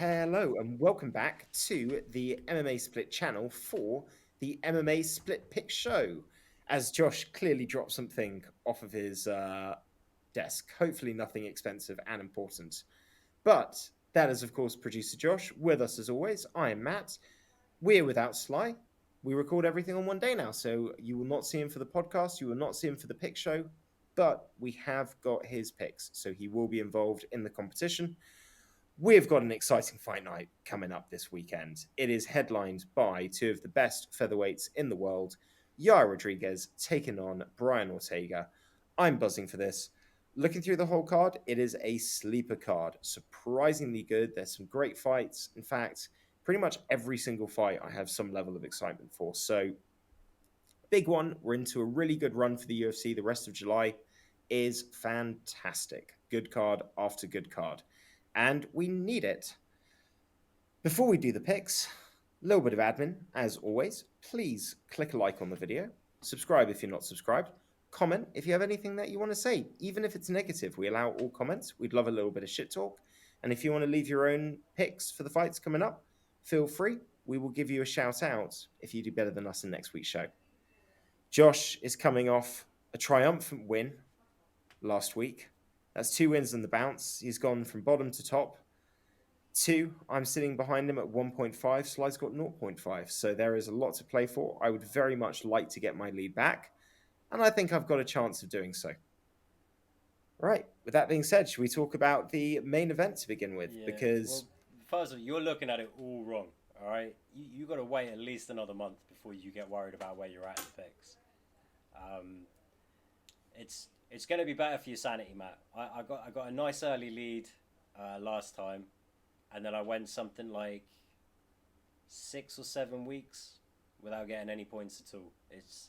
Hello and welcome back to the MMA Split channel for the MMA Split Pick Show. As Josh clearly dropped something off of his desk, hopefully nothing expensive and important. But that is, of course, producer Josh. With us as always, I am Matt. We're without Sly. We record everything on one day now, so you will not see him for the podcast, you will not see him for the pick show, but we have got his picks, so he will be involved in the competition. We've got an exciting fight night coming up this weekend. It is headlined by two of the best featherweights in the world, Yair Rodriguez taking on Brian Ortega. I'm buzzing for this. Looking through the whole card, it is a sleeper card. Surprisingly good. There's some great fights. In fact, pretty much every single fight I have some level of excitement for. So, big one. We're into a really good run for the UFC. The rest of July is fantastic. Good card after good card. And we need it. Before we do the picks, a little bit of admin, as always. Please click a like on the video, subscribe if you're not subscribed, comment if you have anything that you want to say, even if it's negative. We allow all comments. We'd love a little bit of shit talk. And if you want to leave your own picks for the fights coming up, feel free. We will give you a shout out if you do better than us in next week's show. Josh is coming off a triumphant win last week. That's 2 wins on the bounce. He's gone from bottom to top. 2, I'm sitting behind him at 1.5. Sly's got 0.5. So there is a lot to play for. I would very much like to get my lead back. And I think I've got a chance of doing so. Right. With that being said, should we talk about the main event to begin with? Yeah. Because Well, first of all, you're looking at it all wrong. All right, you got to wait at least another month before you get worried about where you're at in the picks. It's going to be better for your sanity, Matt. I got a nice early lead last time, and then I went something like 6 or 7 weeks without getting any points at all. It's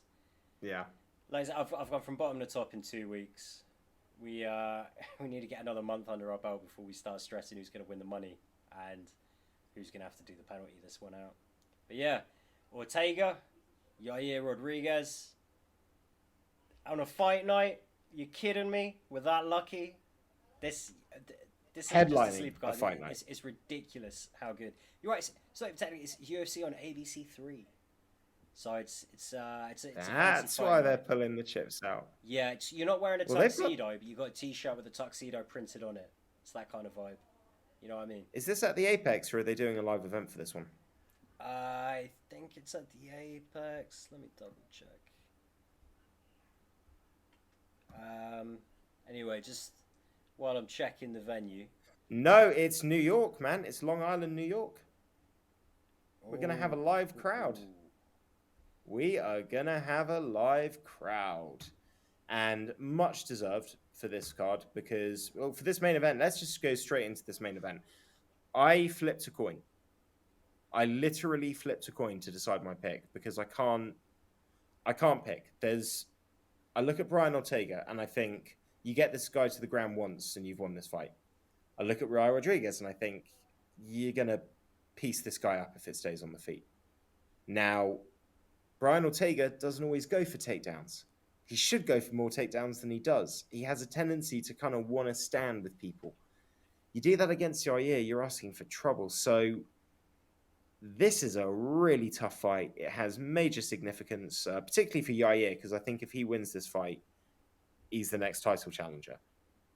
yeah. like I've gone from bottom to top in 2 weeks. We we need to get another month under our belt before we start stressing who's going to win the money and who's going to have to do the penalty this one out. But yeah, Ortega, Yair Rodriguez on a fight night. You kidding me? We're that lucky? This isn't just a Headlining sleep a card. fight night. It's ridiculous how good. You're right. So technically, it's UFC on ABC 3. So it's a fancy That's fight why night. they're pulling the chips out. Yeah, you're not wearing a Well, they've got... tuxedo, but you got a t-shirt with a tuxedo printed on it. It's that kind of vibe. You know what I mean? Is this at the Apex or are they doing a live event for this one? I think it's at the Apex. Let me double check. Anyway, just while I'm checking the venue. No, it's New York, man. It's Long Island, New York. We're going to have a live crowd. We are going to have a live crowd. And much deserved for this card because, well, for this main event, let's just go straight into this main event. I flipped a coin. I literally flipped a coin to decide my pick because I can't pick. I look at Brian Ortega and I think you get this guy to the ground once and you've won this fight. I look at Yair Rodriguez and I think you're going to piece this guy up if it stays on the feet. Now, Brian Ortega doesn't always go for takedowns. He should go for more takedowns than he does. He has a tendency to kind of want to stand with people. You do that against Yair, you're asking for trouble. So this is a really tough fight. It has major significance, particularly for Yair, because I think if he wins this fight, he's the next title challenger.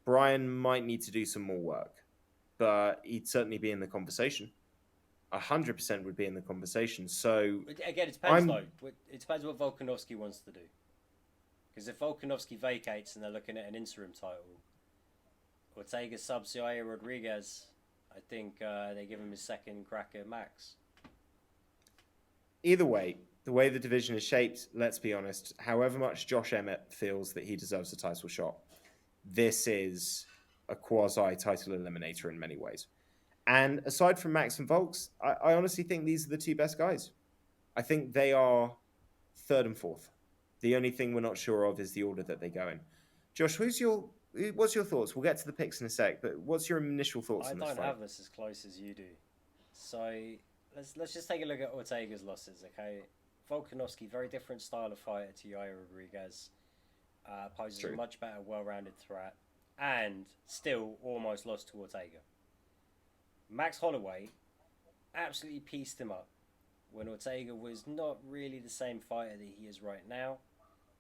Brian might need to do some more work, but he'd certainly be in the conversation. 100% would be in the conversation. So again, it depends though. It depends what Volkanovski wants to do. Because if Volkanovski vacates and they're looking at an interim title, Ortega subs Yair Rodriguez, I think they give him his second crack at max. Either way, the way the division is shaped, let's be honest, however much Josh Emmett feels that he deserves a title shot, this is a quasi-title eliminator in many ways. And aside from Max and Volks, I honestly think these are the two best guys. I think they are third and fourth. The only thing we're not sure of is the order that they go in. Josh, what's your thoughts? We'll get to the picks in a sec, but what's your initial thoughts on this fight? I don't have this as close as you do. So let's just take a look at Ortega's losses, okay? Volkanovski, very different style of fighter to Yair Rodriguez. Poses a much better, well-rounded threat. And still almost lost to Ortega. Max Holloway absolutely pieced him up when Ortega was not really the same fighter that he is right now,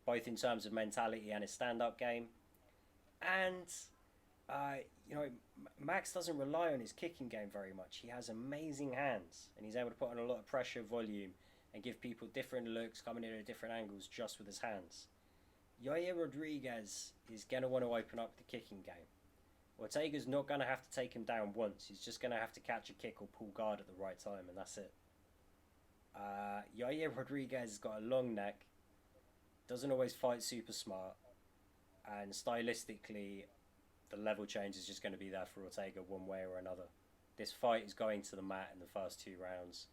both in terms of mentality and his stand-up game. And uh, you know, Max doesn't rely on his kicking game very much. He has amazing hands, and he's able to put on a lot of pressure, volume, and give people different looks, coming in at different angles just with his hands. Yair Rodriguez is going to want to open up the kicking game. Ortega's not going to have to take him down once. He's just going to have to catch a kick or pull guard at the right time, and that's it. Yair Rodriguez has got a long neck, doesn't always fight super smart, and stylistically, the level change is just going to be there for Ortega one way or another. This fight is going to the mat in the first 2 rounds,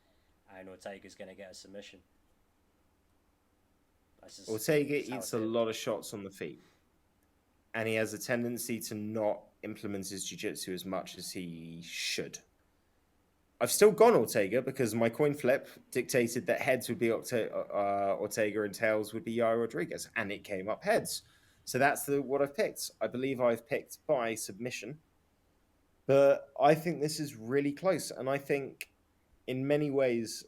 and Ortega's going to get a submission. Ortega eats a lot of shots on the feet, and he has a tendency to not implement his jiu-jitsu as much as he should. I've still gone Ortega because my coin flip dictated that heads would be Ortega and tails would be Yair Rodriguez, and it came up heads. So that's what I've picked. I believe I've picked by submission, but I think this is really close, and I think in many ways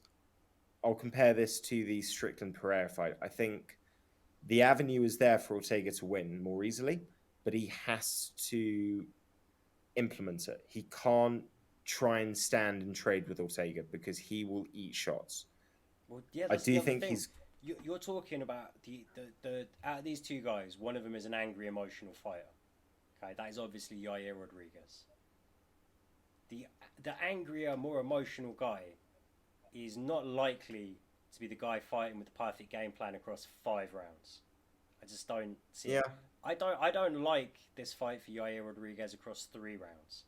I'll compare this to the Strickland Pereira fight. I think the avenue is there for Ortega to win more easily, but he has to implement it. He can't try and stand and trade with Ortega because he will eat shots. Well, yeah, I do think he's. You're talking about the out of these two guys, one of them is an angry, emotional fighter. Okay, that is obviously Yair Rodriguez. The angrier, more emotional guy is not likely to be the guy fighting with the perfect game plan across 5 rounds. I just don't see it. I don't like this fight for Yair Rodriguez across 3 rounds.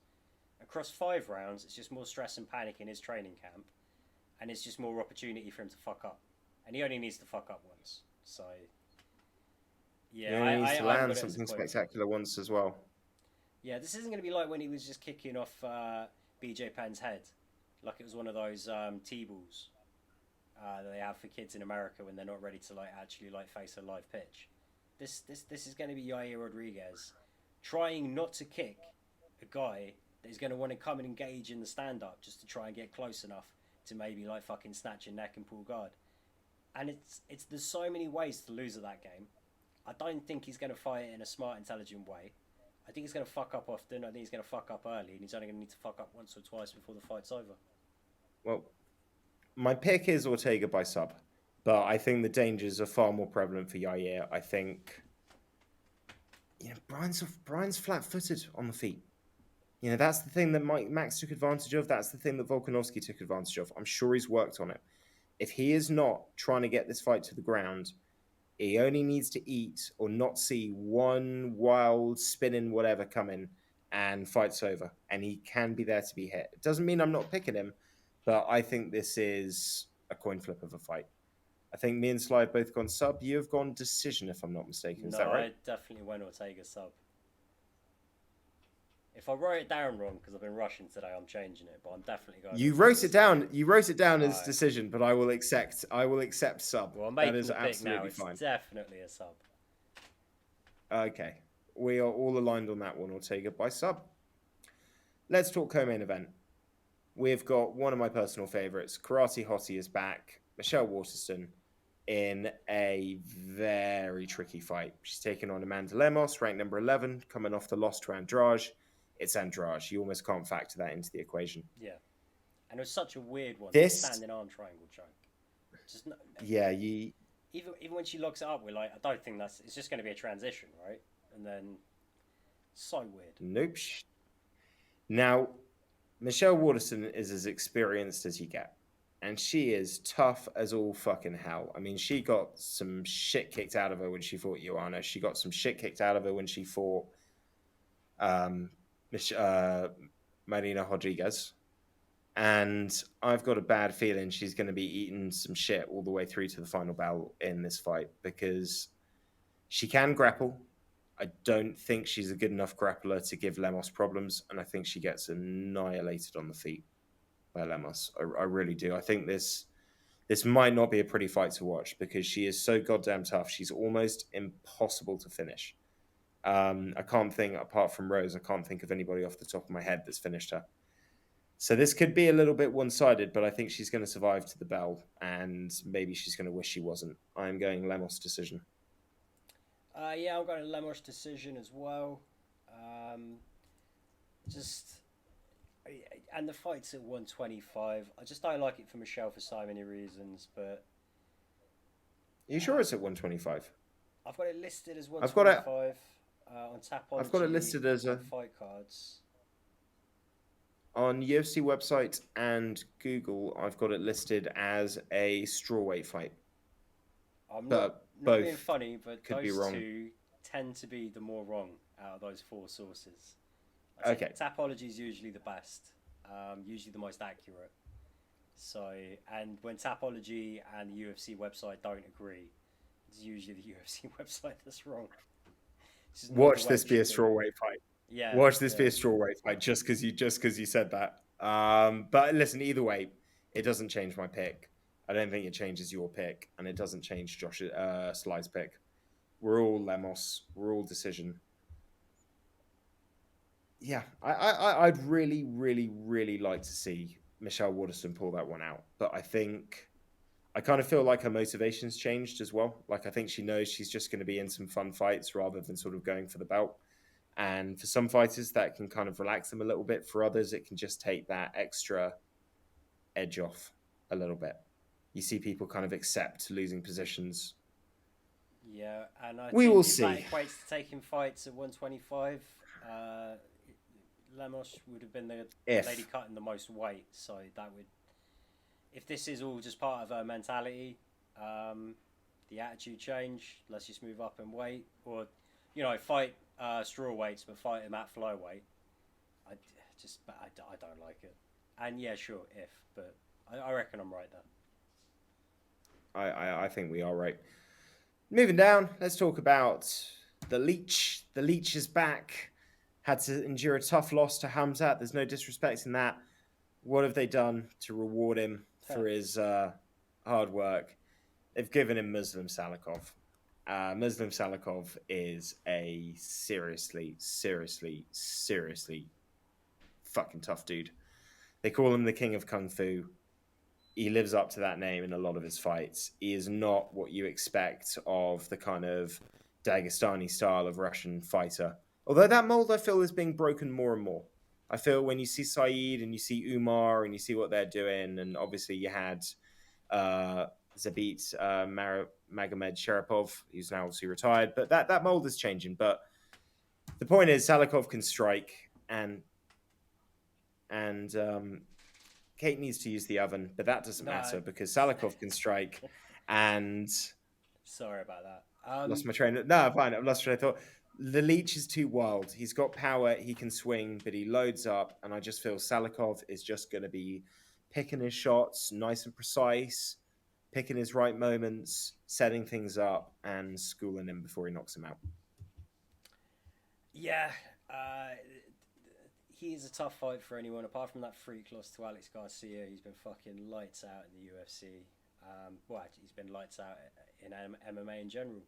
Across 5 rounds, it's just more stress and panic in his training camp, and it's just more opportunity for him to fuck up. And he only needs to fuck up once. So, yeah, he needs to land something spectacular once as well. Yeah, this isn't going to be like when he was just kicking off BJ Penn's head, like it was one of those T-balls that they have for kids in America when they're not ready to actually face a live pitch. This is going to be Yair Rodriguez trying not to kick a guy that is going to want to come and engage in the stand-up just to try and get close enough to maybe fucking snatch a neck and pull guard. And there's so many ways to lose at that game. I don't think he's going to fight it in a smart, intelligent way. I think he's going to fuck up often. I think he's going to fuck up early, and he's only going to need to fuck up once or twice before the fight's over. Well, my pick is Ortega by sub, but I think the dangers are far more prevalent for Yair. I think, Brian's flat-footed on the feet. That's the thing that Max took advantage of. That's the thing that Volkanovski took advantage of. I'm sure he's worked on it. If he is not trying to get this fight to the ground, he only needs to eat or not see one wild spinning whatever coming, and fight's over. And he can be there to be hit. It doesn't mean I'm not picking him, but I think this is a coin flip of a fight. I think me and Sly have both gone sub. You have gone decision, if I'm not mistaken. Is that right? I definitely went Ortega sub. If I wrote it down wrong because I've been rushing today, I'm changing it. But I'm definitely going. You wrote it down. You wrote it down as decision, but I will accept. I will accept sub. Well, I'm making that is absolutely fine. It's definitely a sub. Okay, we are all aligned on that one. Ortega by sub. Let's talk co-main event. We've got one of my personal favorites. Karate Hottie is back. Michelle Waterston in a very tricky fight. She's taking on Amanda Lemos, ranked number 11, coming off the loss to Andrade. It's Andrade. You almost can't factor that into the equation. Yeah. And it was such a weird one. This standing arm triangle choke. Yeah, even when she locks it up, we're like, I don't think it's just going to be a transition, right? And then, so weird. Nope. Now, Michelle Waterston is as experienced as you get. And she is tough as all fucking hell. I mean, she got some shit kicked out of her when she fought Joanna. She got some shit kicked out of her when she fought Marina Rodriguez. And I've got a bad feeling she's going to be eating some shit all the way through to the final bell in this fight because she can grapple. I don't think she's a good enough grappler to give Lemos problems, and I think she gets annihilated on the feet by Lemos. I really do. I think this might not be a pretty fight to watch because she is so goddamn tough. She's almost impossible to finish. I can't think, apart from Rose, I can't think of anybody off the top of my head that's finished her. So this could be a little bit one-sided, but I think she's going to survive to the bell, and maybe she's going to wish she wasn't. I'm going Lemos decision. Yeah, I'm going to Lemos decision as well. Um, just and the fight's at 125. I just don't like it for Michelle for so many reasons, but Are you sure it's at 125? I've got it listed as I've got it. 125 on I've got it Tapology listed as and Fight Cards. on UFC website and Google. I've got it listed as a strawweight fight. I'm But not being both funny, but could be those wrong. two tend to be the more wrong out of those four sources. Okay. Tapology is usually the best, usually the most accurate. So, and when Tapology and the UFC website don't agree, it's usually the UFC website that's wrong. Watch this be a strawweight fight. Yeah. Watch this be a strawweight fight just because you said that. But listen, either way, it doesn't change my pick. I don't think it changes your pick, and it doesn't change Josh's Sly's pick. We're all Lemos. We're all decision. Yeah, I'd really, really, really like to see Michelle Waterston pull that one out, but I kind of feel like her motivation's changed as well. Like I think she knows she's just going to be in some fun fights rather than sort of going for the belt. And for some fighters, that can kind of relax them a little bit. For others, it can just take that extra edge off a little bit. You see people kind of accept losing positions. Yeah, and I We think will if see. that equates to taking fights at 125, Lemos would have been the lady cutting the most weight. So that would, if this is all just part of her mentality, the attitude change, let's just move up in weight, or fight straw weights but fight him at flyweight. I don't like it. And yeah, sure, but I reckon I'm right there. I think we are right. Moving down, let's talk about the Leech. The Leech is back. Had to endure a tough loss to Hamzat. There's no disrespect in that. What have they done to reward him for his hard work? They've given him Muslim Salikov. Muslim Salikov is a seriously fucking tough dude. They call him the King of Kung Fu. He lives up to that name in a lot of his fights. He is not what you expect of the kind of Dagestani style of Russian fighter. Although that mold, I feel, is being broken more and more. I feel when you see Saeed and you see Umar and you see what they're doing, and obviously you had Zabit Magomed Sharapov, who's now obviously retired, but that mold is changing. But the point is, Salikov can strike, and Kate needs to use the oven, but that doesn't matter because Salikov can strike. And sorry about that. Lost my train. No, fine. I've lost my train of thought. The Leech is too wild. He's got power. He can swing, but he loads up. And I just feel Salikov is just going to be picking his shots, nice and precise, picking his right moments, setting things up, and schooling him before he knocks him out. Yeah. He is a tough fight for anyone. Apart from that freak loss to Alex Garcia, he's been fucking lights out in the UFC. He's been lights out in MMA in general.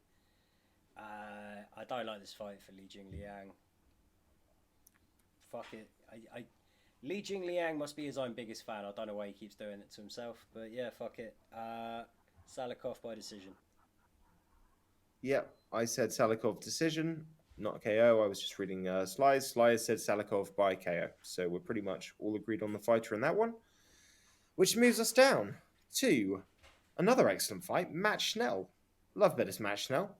I don't like this fight for Li Jingliang. Fuck it. Li Jingliang must be his own biggest fan. I don't know why he keeps doing it to himself, but yeah, fuck it. Salikov by decision. Yep, I said Salikov decision, not KO. I was just reading Sly's. Sly said Salikov by KO. So we're pretty much all agreed on the fighter in that one. Which moves us down to another excellent fight, Matt Schnell. Love Bettis Matt Schnell.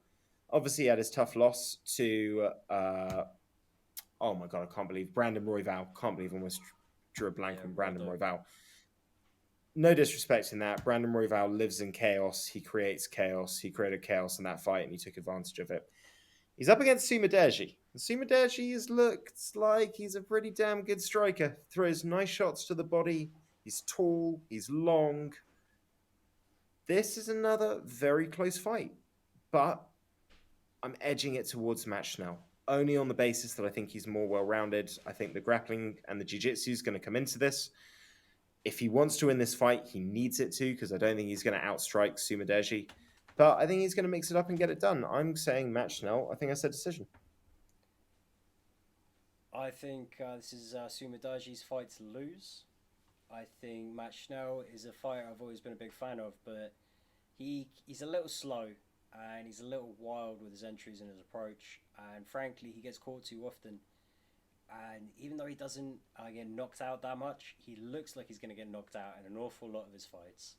Obviously, he had his tough loss to, oh my God, I can't believe Brandon Royval. Can't believe I almost drew a blank on Brandon Royval. No disrespect in that. Brandon Royval lives in chaos. He creates chaos. He created chaos in that fight, and he took advantage of it. He's up against Sumadeji. Sumadeji has looked like he's a pretty damn good striker. Throws nice shots to the body. He's tall. He's long. This is another very close fight, but I'm edging it towards Matt Schnell, only on the basis that I think he's more well-rounded. I think the grappling and the jiu-jitsu is going to come into this. If he wants to win this fight, he needs it to, because I don't think he's going to outstrike Sumadeji. But I think he's going to mix it up and get it done. I'm saying Matt Schnell. I think I said decision. I think this is Sumadeji's fight to lose. I think Matt Schnell is a fighter I've always been a big fan of, but he's a little slow and he's a little wild with his entries and his approach. And frankly, he gets caught too often. And even though he doesn't get knocked out that much, he looks like he's going to get knocked out in an awful lot of his fights.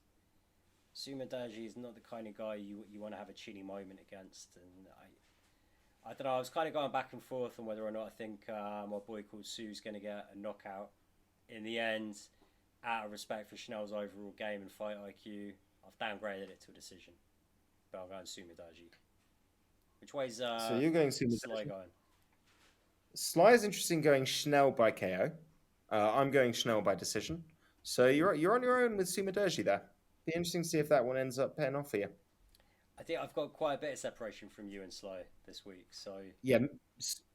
Sumadaji is not the kind of guy you want to have a chinny moment against. And I don't know, I was kind of going back and forth on whether or not I think my boy called Sue's going to get a knockout. In the end, out of respect for Schnell's overall game and fight IQ, I've downgraded it to a decision. But I'm going Sumadaji. Which way's So you're going Sly Sumadaji. going? Sly is interesting going Schnell by KO. I'm going Schnell by decision. So you're on your own with Sumadaji there. Be interesting to see if that one ends up paying off for you. I think I've got quite a bit of separation from you and Sly this week. So Yeah,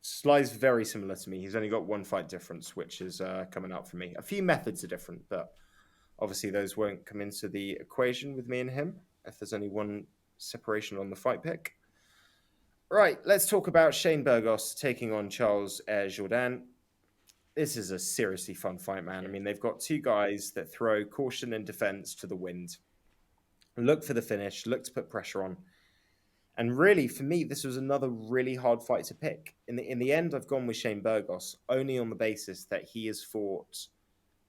Sly's very similar to me. He's only got one fight difference, which is coming up for me. A few methods are different, but obviously those won't come into the equation with me and him if there's only one separation on the fight pick. Right, let's talk about Shane Burgos taking on Charles Jourdain. This is a seriously fun fight, man. I mean, they've got two guys that throw caution and defense to the wind, look for the finish, look to put pressure on. And really, for me, this was another really hard fight to pick. In the end, I've gone with Shane Burgos only on the basis that he has fought,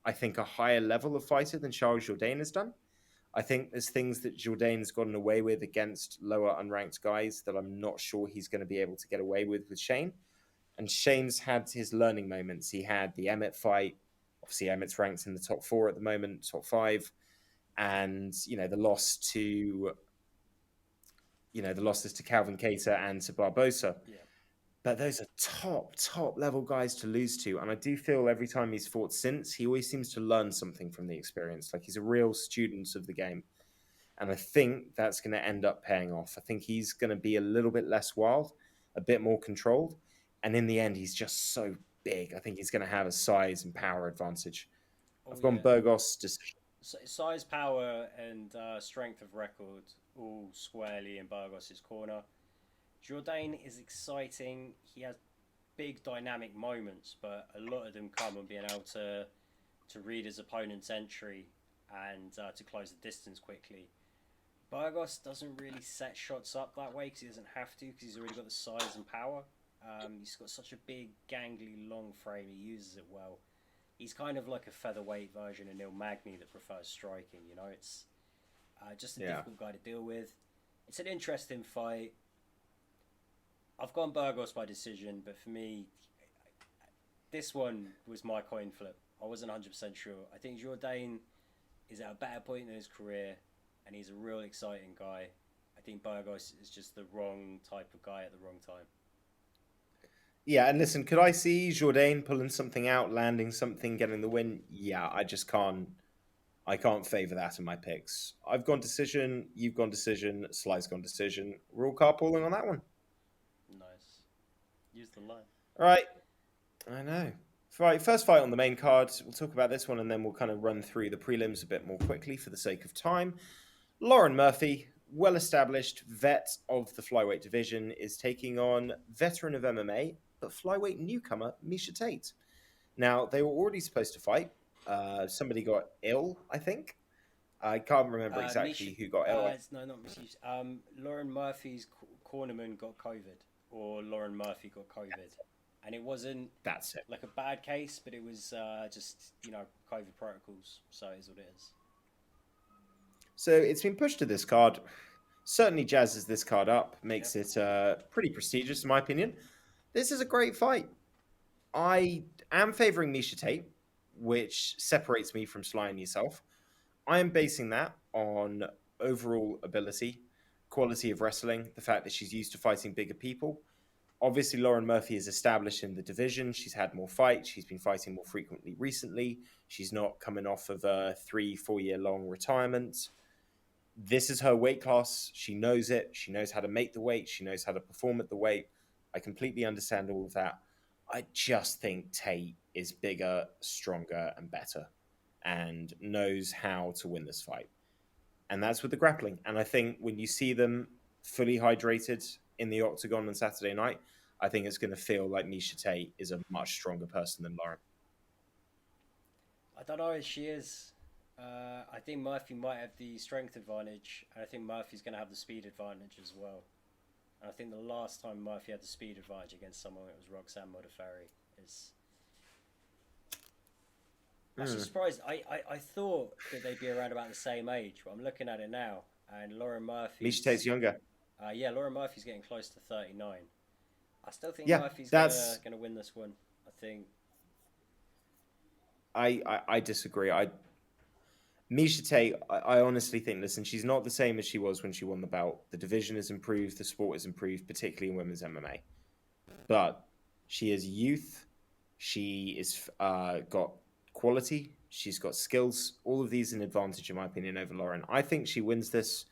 I think, a higher level of fighter than Charles Jourdain has done. I think there's things that Jourdain's gotten away with against lower unranked guys that I'm not sure he's going to be able to get away with Shane. And Shane's had his learning moments. He had the Emmett fight. Obviously, Emmett's ranked in the top 4 at the moment, top 5. And, the loss to the losses to Calvin Cater and to Barbosa. yeah, But those are top level guys to lose to. And I do feel every time he's fought since, he always seems to learn something from the experience. Like he's a real student of the game. And I think that's going to end up paying off. I think he's going to be a little bit less wild, a bit more controlled. And in the end, he's just so big. I think he's going to have a size and power advantage. oh I've gone yeah. Burgos decision. Size, power, and strength of record all squarely in Burgos' corner. Jourdain is exciting. He has big dynamic moments, but a lot of them come on being able to read his opponent's entry and to close the distance quickly. Burgos doesn't really set shots up that way because he doesn't have to because he's already got the size and power. He's got such a big, gangly, long frame. He uses it well. He's kind of like a featherweight version of Neil Magny that prefers striking. It's just a difficult guy to deal with. It's an interesting fight. I've gone Burgos by decision, but for me, this one was my coin flip. I wasn't 100% sure. I think Jourdain is at a better point in his career, and he's a real exciting guy. I think Burgos is just the wrong type of guy at the wrong time. Yeah, and listen, could I see Jourdain pulling something out, landing something, getting the win? Yeah, I just can't. I can't favour that in my picks. I've gone decision. You've gone decision. Sly's gone decision. We're all carpooling on that one. Nice. Use the line. All right. I know. Right, first fight on the main card. We'll talk about this one and then we'll kind of run through the prelims a bit more quickly for the sake of time. Lauren Murphy, well-established vet of the flyweight division, is taking on veteran of MMA, but flyweight newcomer Miesha Tate. Now, they were already supposed to fight. Somebody got ill, I think. I can't remember exactly who got ill. No, not Miesha. Lauren Murphy's cornerman got COVID, or Lauren Murphy got COVID. And it wasn't like a bad case, but it was just, COVID protocols. So it is what it is. So it's been pushed to this card. Certainly jazzes this card up, makes it pretty prestigious in my opinion. This is a great fight. I am favouring Miesha Tate, which separates me from Sly and yourself. I am basing that on overall ability, quality of wrestling, the fact that she's used to fighting bigger people. Obviously, Lauren Murphy is established in the division. She's had more fights. She's been fighting more frequently recently. She's not coming off of a 3-4 year long retirement. This is her weight class. She knows it. She knows how to make the weight. She knows how to perform at the weight. I completely understand all of that. I just think Tate is bigger, stronger, and better and knows how to win this fight. And that's with the grappling. And I think when you see them fully hydrated in the octagon on Saturday night, I think it's going to feel like Miesha Tate is a much stronger person than Lauren. I don't know if she is. I think Murphy might have the strength advantage, and I think Murphy's going to have the speed advantage as well. And I think the last time Murphy had the speed advantage against someone, it was Roxanne Modafferi. It's actually surprised. I thought that they'd be around about the same age, but I'm looking at it now, and Lauren Misha Tate's Murphy's younger. yeah, Lauren Murphy's getting close to 39. I still think Yeah, Murphy's that's. gonna win this one. I think. I disagree. Misha Tate, I honestly think, listen, she's not the same as she was when she won the belt. The division has improved, the sport has improved, particularly in women's MMA. But she has youth. She is got quality. She's got skills. All of these an advantage, in my opinion, over Lauren. I think she wins this,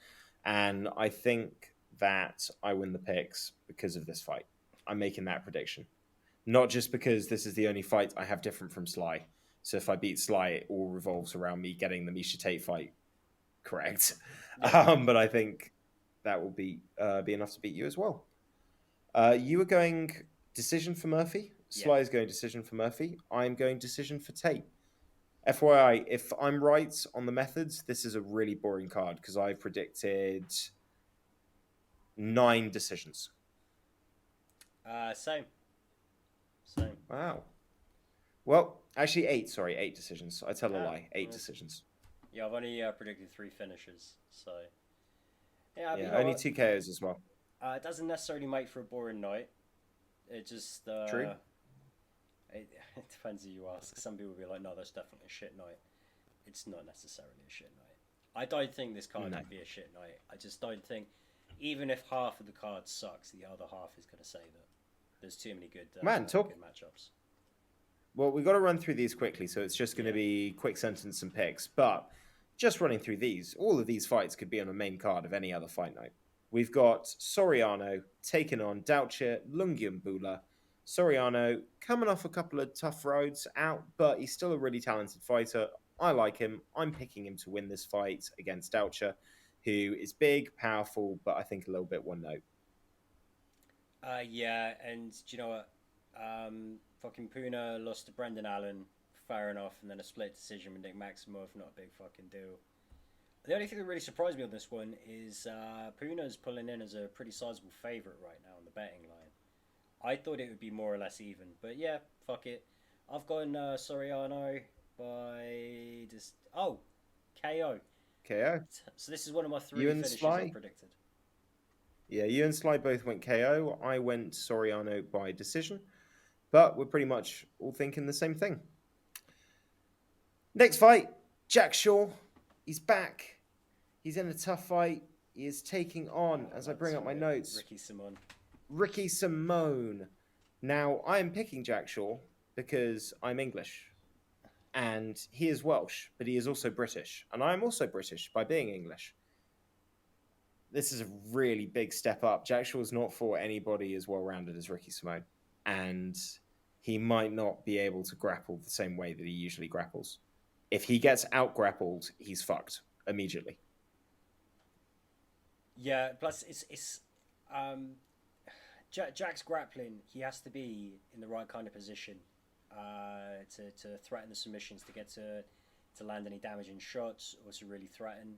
and I think that I win the picks because of this fight. I'm making that prediction, not just because this is the only fight I have different from Sly. So if I beat Sly, it all revolves around me getting the Misha Tate fight correct. Yeah. But I think that will be enough to beat you as well. You were going decision for Murphy. Yeah. Sly is going decision for Murphy. I'm going decision for Tate. FYI, if I'm right on the methods, this is a really boring card because I predicted 9 decisions. Same. Same. Wow. Well, actually 8. Sorry, 8 decisions. I tell a Ah, lie. 8 yeah. decisions. Yeah, I've only predicted 3 finishes, so yeah. But you Yeah, know only what? 2 KOs as well. It doesn't necessarily make for a boring night. It just True. it depends who you ask. Some people will be like, "No, that's definitely a shit night." It's not necessarily a shit night. I don't think this card No. would be a shit night. I just don't think, even if half of the card sucks, the other half is going to say that there's too many good Man, talk. good matchups. Well, we've got to run through these quickly, so it's just going to Yeah. be quick sentence and picks. But just running through these, all of these fights could be on a main card of any other fight night. We've got Soriano taking on Doucher Lungiambula. Soriano coming off a couple of tough roads out, but he's still a really talented fighter. I like him. I'm picking him to win this fight against Doucher, who is big, powerful, but I think a little bit one note. Yeah, and do you know what? Fucking Puna lost to Brendan Allen, fair enough, and then a split decision with Nick Maximov, not a big fucking deal. The only thing that really surprised me on this one is Puna's pulling in as a pretty sizable favourite right now on the betting line. I thought it would be more or less even, but yeah, fuck it. I've gone Soriano by just KO. KO. So this is one of my 3 You and finishes I Sly? predicted. Yeah, you and Sly both went KO. I went Soriano by decision, but we're pretty much all thinking the same thing. Next fight, Jack Shaw. He's back. He's in a tough fight. He is taking on, as I bring up my notes, Ricky Simon. Ricky Simone. Now, I am picking Jack Shaw because I'm English. And he is Welsh, but he is also British. And I am also British by being English. This is a really big step up. Jack Shaw's not fought anybody as well-rounded as Ricky Simone. And he might not be able to grapple the same way that he usually grapples. If he gets out-grappled, he's fucked immediately. Yeah, plus it's Jack's grappling. He has to be in the right kind of position to threaten the submissions, to get to land any damaging shots, or to really threaten.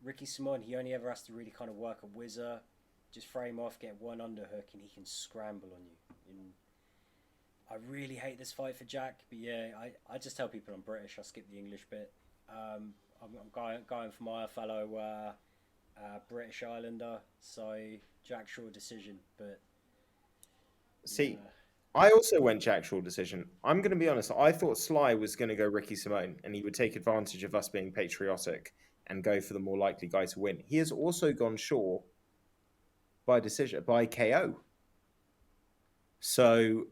Ricky Simon, he only ever has to really kind of work a whizzer, just frame off, get one underhook, and he can scramble on you. And I really hate this fight for Jack, but yeah, I just tell people I'm British. I skip the English bit. I'm going for my fellow British Islander, so Jack Shaw decision. But See, yeah. I also went Jack Shaw decision. I'm going to be honest. I thought Sly was going to go Ricky Simone, and he would take advantage of us being patriotic and go for the more likely guy to win. He has also gone Shaw by decision, by KO. So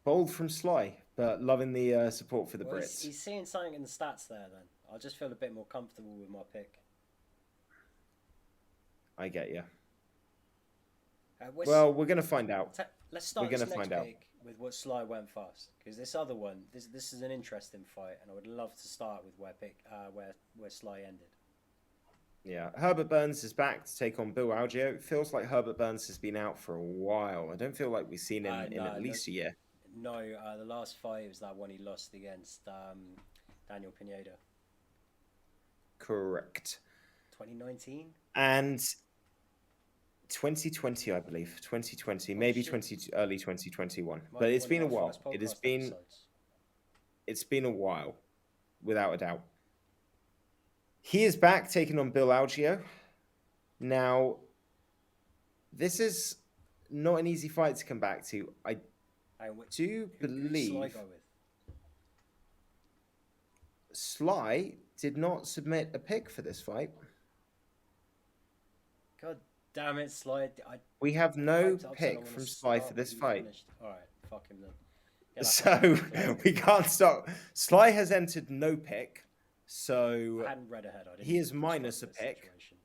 bold from Sly, but loving the support for the Well, Brits. he's seeing something in the stats there. Then I'll just feel a bit more comfortable with my pick. I get you. Let's Well, we're going to find out. start We're this gonna next find out. pick with what Sly went first, because this other one, this is an interesting fight, and I would love to start with where Sly ended. Yeah, Herbert Burns is back to take on Bill Algeo. It feels like Herbert Burns has been out for a while. I don't feel like we've seen him in No, at least a year. No, the last fight was that one he lost against Daniel Pineda. Correct. 2019? And 2020, I believe. 2020, maybe shit. early 2021. Might But be it's one been a of our while. first It has podcast been episodes. it's been a while, without a doubt. He is back taking on Bill Algeo. Now, this is not an easy fight to come back to. I do Who'd Sly believe go with? Sly did not submit a pick for this fight. God damn it, Sly. We have no hyped it up so pick long when from it Sly for started, this we fight. finished. Alright, fuck him then. Get that So fucking we can't stop. Sly has entered no pick. So I hadn't read ahead. I didn't he is minus a construct this pick. situation.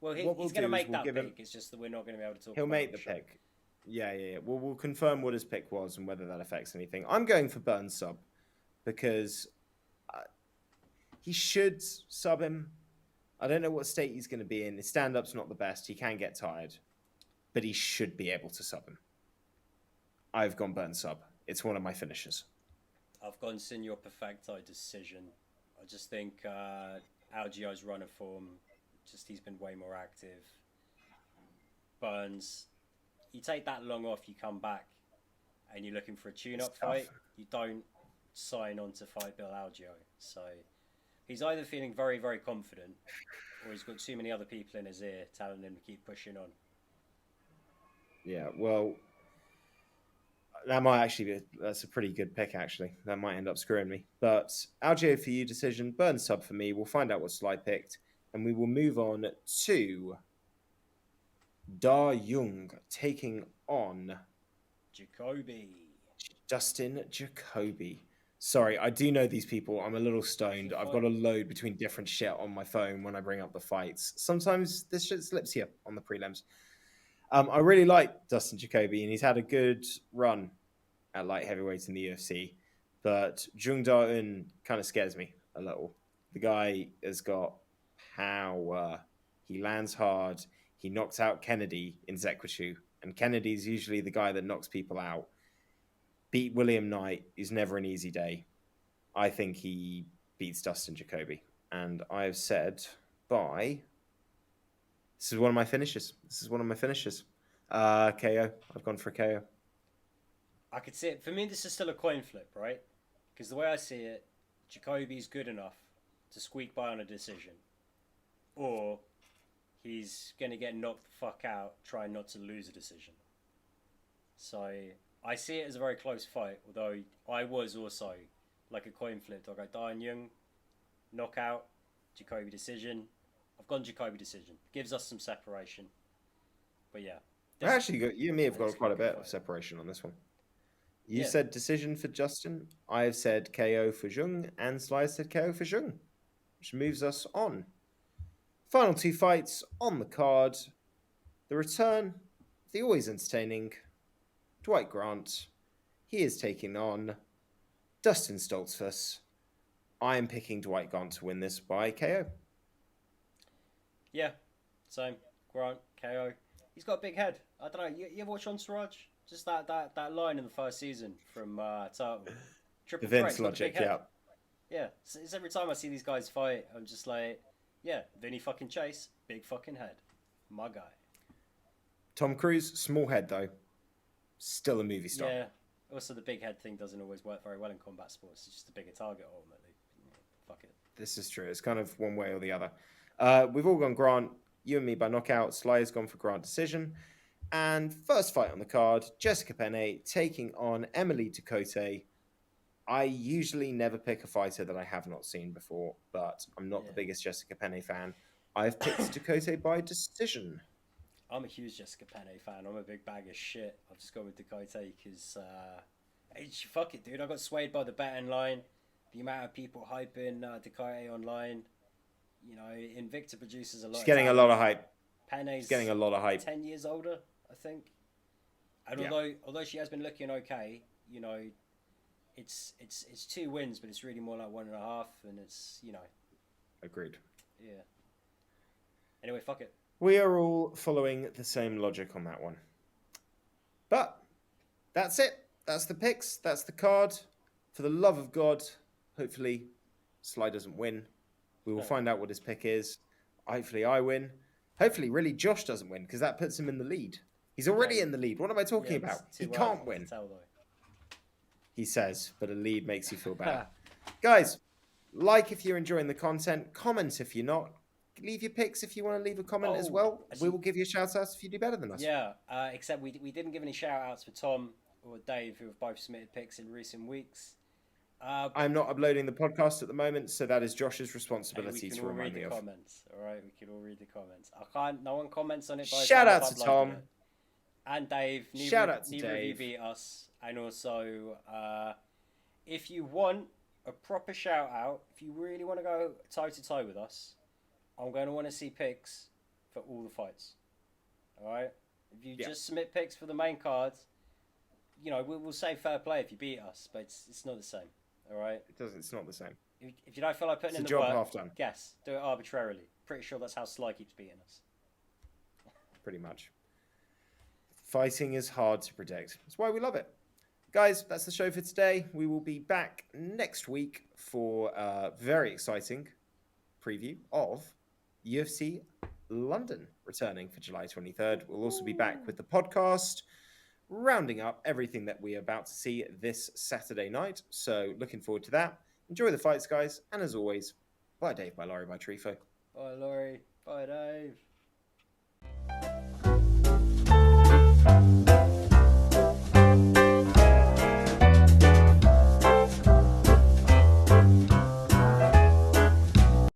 Well, What we'll he's going to do is make we'll that give him- pick. It's just that we're not going to be able to talk He'll about make it the on show. pick. Yeah. We'll confirm what his pick was and whether that affects anything. I'm going for Burns sub because he should sub him. I don't know what state he's going to be in. His stand-up's not the best. He can get tired, but he should be able to sub him. I've gone Burns sub. It's one of my finishes. I've gone Senor Perfecto decision. I just think Algio's run of form, just he's been way more active. Burns, you take that long off, you come back, and you're looking for a tune-up It's tough. fight. You don't sign on to fight Bill Algio. So he's either feeling very, very confident, or he's got too many other people in his ear telling him to keep pushing on. Yeah, well, that might actually be that's a pretty good pick. Actually, that might end up screwing me. But Algeo for you decision, Burns sub for me. We'll find out what Sly picked, and we will move on to Da Young taking on Jacoby. Dustin Jacoby. Sorry, I do know these people. I'm a little stoned. I've got a load between different shit on my phone when I bring up the fights. Sometimes this shit slips here on the prelims. I really like Dustin Jacoby, and he's had a good run at light heavyweight in the UFC. But Jung Da-un kind of scares me a little. The guy has got power. He lands hard. He knocks out Kennedy in Zekwachu, and Kennedy's usually the guy that knocks people out. Beat William Knight is never an easy day. I think he beats Dustin Jacoby. And I've said by... This is one of my finishes. KO. I've gone for a KO. I could see it. For me, this is still a coin flip, right? Because the way I see it, Jacoby's good enough to squeak by on a decision. Or he's going to get knocked the fuck out trying not to lose a decision. So I see it as a very close fight, although I was also like a coin flip. I'll go Dian Young, knockout, Jacoby decision. I've gone Jacoby decision. Gives us some separation. But yeah. Actually, you and me have This got quite a could be bit a of fight. separation on this one. You Yeah. said decision for Justin. I have said KO for Jung, and Sly said KO for Jung, which moves us on. Final two fights on the card. The return, the always entertaining Dwight Grant. He is taking on Dustin Stoltzfus. I am picking Dwight Grant to win this by KO. Yeah. Same. Grant, KO. He's got a big head. I don't know. You ever watch Entourage? Just that line in the first season from Turtle. Triple The threat. Vince He's got a logic, big head. yeah. Yeah. It's every time I see these guys fight, I'm just like, yeah, Vinny fucking Chase, big fucking head. My guy. Tom Cruise, small head though. Still a movie star. Yeah. Also, the big head thing doesn't always work very well in combat sports. It's just a bigger target, ultimately. Yeah, fuck it. This is true. It's kind of one way or the other. We've all gone Grant. You and me by knockout. Sly has gone for Grant decision. And first fight on the card, Jessica Penne taking on Emily Ducote. I usually never pick a fighter that I have not seen before, but I'm not the biggest Jessica Penne fan. I've picked Ducote by decision. I'm a huge Jessica Penne fan. I'm a big bag of shit. I've just gone with Ducote because, fuck it, dude. I got swayed by the betting line. The amount of people hyping Ducote online. You know, Invicta produces a lot. She's getting a lot of hype. Penne's She's getting a lot of hype. 10 years older, I think. And Yeah. although she has been looking okay, you know, it's 2 wins, but it's really more like 1.5, and it's, you know. Agreed. Yeah. Anyway, fuck it. We are all following the same logic on that one. But that's it. that's the picks. That's the card. For the love of God, hopefully Sly doesn't win. We will find out what his pick is. Hopefully I win. Hopefully, really, Josh doesn't win because that puts him in the lead. He's already in the lead. What am I talking about? He can't win. He says, but a lead makes you feel better. Guys, like if you're enjoying the content, comment if you're not. Leave your picks if you want to leave a comment as well. Actually, we will give you a shout out if you do better than us. Yeah, except we didn't give any shout outs for Tom or Dave, who have both submitted picks in recent weeks. I'm not uploading the podcast at the moment, so that is Josh's responsibility to remind me of. Comments. All right, we can all read the comments. I can't. No one comments on it. Shout out to Tom and Dave. Shout out to Dave. Neither of you beat us. And also, if you want a proper shout out, if you really want to go toe to toe with us, I'm going to want to see picks for all the fights. All right. If you just submit picks for the main cards, you know we'll say fair play if you beat us, but it's not the same. All right. It's not the same. If you don't feel like putting in the job work, half done. Guess. Do it arbitrarily. Pretty sure that's how Sly keeps beating us. Pretty much. Fighting is hard to predict. That's why we love it. Guys, that's the show for today. We will be back next week for a very exciting preview of UFC London returning for July 23rd. We'll also be back with the podcast, rounding up everything that we are about to see this Saturday night. So looking forward to that. Enjoy the fights, guys. And as always, bye Dave, bye Laurie, bye Trifo. Bye Laurie, bye Dave.